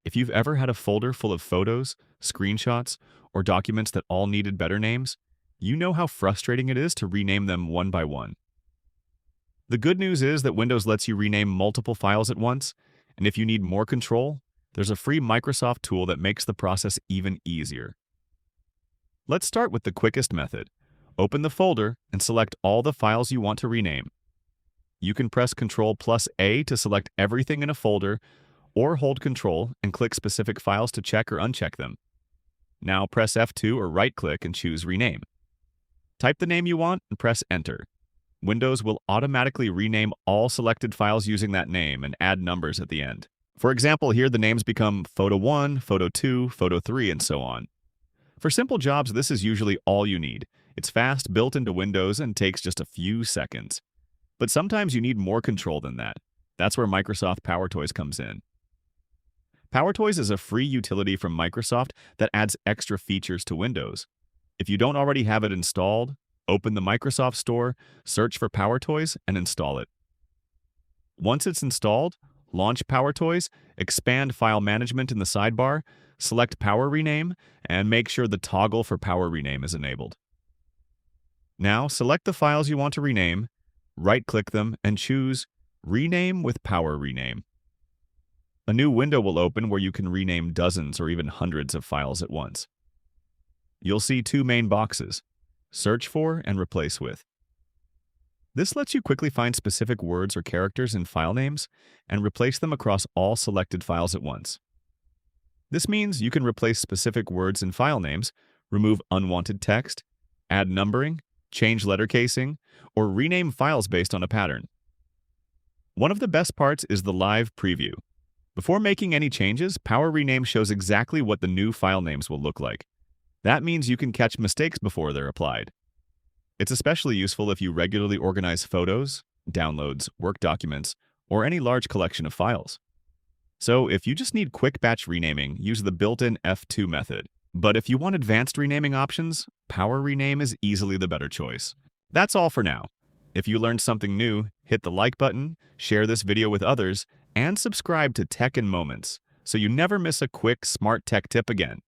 If you've ever had a folder full of photos, screenshots, or documents that all needed better names, you know how frustrating it is to rename them one by one. The good news is that Windows lets you rename multiple files at once, and if you need more control, there's a free Microsoft tool that makes the process even easier. Let's start with the quickest method. Open the folder and select all the files you want to rename. You can press Ctrl+A to select everything in a folder, or hold Ctrl and click specific files to check or uncheck them. Now press F2 or right-click and choose Rename. Type the name you want and press Enter. Windows will automatically rename all selected files using that name and add numbers at the end. For example, here the names become Photo 1, Photo 2, Photo 3, and so on. For simple jobs, this is usually all you need. It's fast, built into Windows, and takes just a few seconds. But sometimes you need more control than that. That's where Microsoft PowerToys comes in. PowerToys is a free utility from Microsoft that adds extra features to Windows. If you don't already have it installed, open the Microsoft Store, search for PowerToys, and install it. Once it's installed, launch PowerToys, expand File Management in the sidebar, select PowerRename, and make sure the toggle for PowerRename is enabled. Now, select the files you want to rename, right-click them, and choose Rename with PowerRename. A new window will open where you can rename dozens or even hundreds of files at once. You'll see two main boxes: Search for and Replace with. This lets you quickly find specific words or characters in file names and replace them across all selected files at once. This means you can replace specific words in file names, remove unwanted text, add numbering, change letter casing, or rename files based on a pattern. One of the best parts is the live preview. Before making any changes, PowerRename shows exactly what the new file names will look like. That means you can catch mistakes before they're applied. It's especially useful if you regularly organize photos, downloads, work documents, or any large collection of files. So if you just need quick batch renaming, use the built-in F2 method. But if you want advanced renaming options, PowerRename is easily the better choice. That's all for now. If you learned something new, hit the like button, share this video with others, and subscribe to Tech in Moments so you never miss a quick, smart tech tip again.